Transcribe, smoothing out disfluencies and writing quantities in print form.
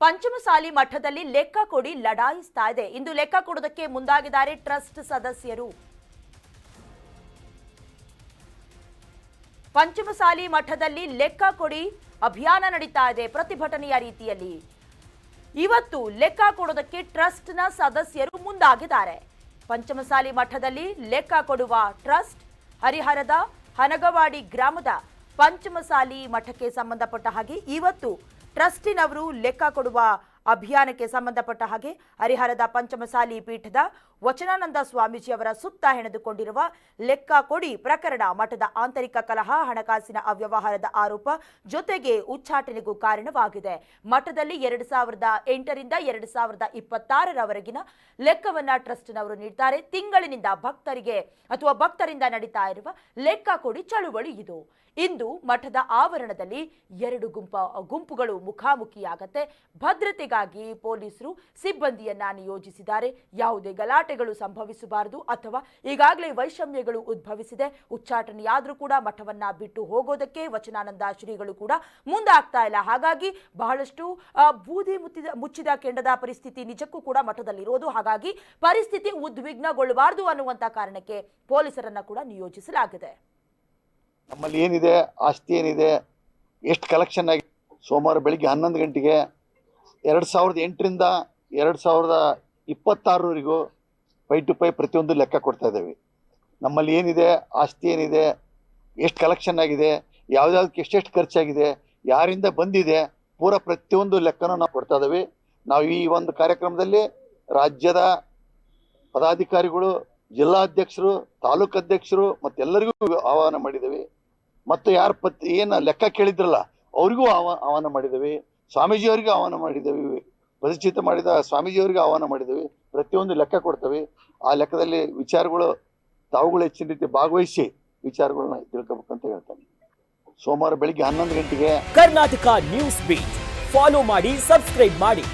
ಪಂಚಮಸಾಲಿ ಮಠದಲ್ಲಿ ಲೆಕ್ಕ ಕೊಡಿ ಲಡಾಯಿಸ್ತಾ ಇದೆ. ಇಂದು ಲೆಕ್ಕ ಕೊಡೋದಕ್ಕೆ ಮುಂದಾಗಿದ್ದಾರೆ ಟ್ರಸ್ಟ್ ಸದಸ್ಯರು. ಪಂಚಮಸಾಲಿ ಮಠದಲ್ಲಿ ಲೆಕ್ಕ ಕೊಡಿ ಅಭಿಯಾನ ನಡೀತಾ ಇದೆ ಪ್ರತಿಭಟನೆಯ ರೀತಿಯಲ್ಲಿ. ಇವತ್ತು ಲೆಕ್ಕ ಕೊಡೋದಕ್ಕೆ ಟ್ರಸ್ಟ್ನ ಸದಸ್ಯರು ಮುಂದಾಗಿದ್ದಾರೆ. ಪಂಚಮಸಾಲಿ ಮಠದಲ್ಲಿ ಲೆಕ್ಕ ಕೊಡುವ ಟ್ರಸ್ಟ್ ಹರಿಹರದ ಹನಗವಾಡಿ ಗ್ರಾಮದ ಪಂಚಮಸಾಲಿ ಮಠಕ್ಕೆ ಸಂಬಂಧಪಟ್ಟ ಹಾಗೆ ಇವತ್ತು ಟ್ರಸ್ಟಿನವರು ಲೆಕ್ಕ ಕೊಡುವ ಅಭಿಯಾನಕ್ಕೆ ಸಂಬಂಧಪಟ್ಟ ಹಾಗೆ ಹರಿಹರದ ಪಂಚಮಸಾಲಿ ಪೀಠದ ವಚನಾನಂದ ಸ್ವಾಮೀಜಿ ಅವರ ಸುತ್ತ ಹೆಣೆದುಕೊಂಡಿರುವ ಲೆಕ್ಕ ಕೊಡಿ ಪ್ರಕರಣ ಮಠದ ಆಂತರಿಕ ಕಲಹ, ಹಣಕಾಸಿನ ಅವ್ಯವಹಾರದ ಆರೋಪ ಜೊತೆಗೆ ಉಚ್ಚಾಟನೆಗೂ ಕಾರಣವಾಗಿದೆ. ಮಠದಲ್ಲಿ 2008ರಿಂದ 2026ರವರೆಗಿನ ಲೆಕ್ಕವನ್ನ ಟ್ರಸ್ಟ್ನವರು ನೀಡ್ತಾರೆ. ತಿಂಗಳಿನಿಂದ ಭಕ್ತರಿಂದ ನಡೀತಾ ಇರುವ ಲೆಕ್ಕ ಕೊಡಿ ಚಳುವಳಿ ಇದು. ಇಂದು ಮಠದ ಆವರಣದಲ್ಲಿ 2 ಗುಂಪುಗಳು ಮುಖಾಮುಖಿಯಾಗತ್ತೆ. ಭದ್ರತೆಗಾಗಿ ಪೊಲೀಸರು ಸಿಬ್ಬಂದಿಯನ್ನ ನಿಯೋಜಿಸಿದ್ದಾರೆ. ಯಾವುದೇ ಗಲಾಟೆಗಳು ಸಂಭವಿಸಬಾರದು ಅಥವಾ ಈಗಾಗಲೇ ವೈಷಮ್ಯಗಳು ಉದ್ಭವಿಸಿದೆ, ಉಚ್ಚಾಟನೆಯಾದರೂ ಕೂಡ ಮಠವನ್ನ ಬಿಟ್ಟು ಹೋಗೋದಕ್ಕೆ ವಚನಾನಂದ ಶ್ರೀಗಳು ಕೂಡ ಮುಂದಾಗ್ತಾ ಇಲ್ಲ. ಹಾಗಾಗಿ ಬಹಳಷ್ಟು ಬೂದಿ ಮುಚ್ಚಿದ ಕೆಂಡದ ಪರಿಸ್ಥಿತಿ ನಿಜಕ್ಕೂ ಕೂಡ ಮಠದಲ್ಲಿರೋದು. ಹಾಗಾಗಿ ಪರಿಸ್ಥಿತಿ ಉದ್ವಿಗ್ನಗೊಳ್ಳಬಾರದು ಅನ್ನುವಂತ ಕಾರಣಕ್ಕೆ ಪೊಲೀಸರನ್ನ ಕೂಡ ನಿಯೋಜಿಸಲಾಗಿದೆ. ನಮ್ಮಲ್ಲಿ ಏನಿದೆ, ಆಸ್ತಿ ಏನಿದೆ, ಎಷ್ಟು ಕಲೆಕ್ಷನ್ ಆಗಿ ಸೋಮವಾರ ಬೆಳಿಗ್ಗೆ 11 ಗಂಟೆಗೆ 2008ರಿಂದ 2026ರವರೆಗೂ ಪೈ ಟು ಪೈ ಪ್ರತಿಯೊಂದು ಲೆಕ್ಕ ಕೊಡ್ತಾ ಇದ್ದೇವೆ. ನಮ್ಮಲ್ಲಿ ಏನಿದೆ, ಆಸ್ತಿ ಏನಿದೆ, ಎಷ್ಟು ಕಲೆಕ್ಷನ್ ಆಗಿದೆ, ಯಾವ್ದಾವ್ದಕ್ಕೆ ಎಷ್ಟೆಷ್ಟು ಖರ್ಚಾಗಿದೆ, ಯಾರಿಂದ ಬಂದಿದೆ, ಪೂರ ಪ್ರತಿಯೊಂದು ಲೆಕ್ಕನೂ ನಾವು ಕೊಡ್ತಾ ಇದ್ದೇವೆ. ನಾವು ಈ ಒಂದು ಕಾರ್ಯಕ್ರಮದಲ್ಲಿ ರಾಜ್ಯದ ಪದಾಧಿಕಾರಿಗಳು, ಜಿಲ್ಲಾಧ್ಯಕ್ಷರು, ತಾಲೂಕು ಅಧ್ಯಕ್ಷರು ಮತ್ತೆಲ್ಲರಿಗೂ ಆಹ್ವಾನ ಮಾಡಿದ್ದೇವೆ. ಮತ್ತು ಯಾರು ಏನು ಲೆಕ್ಕ ಕೇಳಿದ್ರಲ್ಲ ಅವ್ರಿಗೂ ಆಹ್ವಾನ ಮಾಡಿದ್ದೇವೆ. ಸ್ವಾಮೀಜಿಯವರಿಗೂ ಆಹ್ವಾನ ಮಾಡಿದ್ದೇವೆ. ಪರಿಚಿತ ಮಾಡಿದ ಸ್ವಾಮೀಜಿಯವರಿಗೂ ಆಹ್ವಾನ ಮಾಡಿದ್ದೇವೆ. ಪ್ರತಿಯೊಂದು ಲೆಕ್ಕ ಕೊಡ್ತೇವೆ. ಆ ಲೆಕ್ಕದಲ್ಲಿ ವಿಚಾರಗಳು ತಾವುಗಳು ಹೆಚ್ಚಿನ ರೀತಿ ಭಾಗವಹಿಸಿ ವಿಚಾರಗಳನ್ನ ತಿಳ್ಕೊಬೇಕಂತ ಹೇಳ್ತಾನೆ. ಸೋಮವಾರ ಬೆಳಿಗ್ಗೆ 11 ಗಂಟೆಗೆ ಕರ್ನಾಟಕ ನ್ಯೂಸ್ ಬೀಟ್ ಫಾಲೋ ಮಾಡಿ, ಸಬ್ಸ್ಕ್ರೈಬ್ ಮಾಡಿ.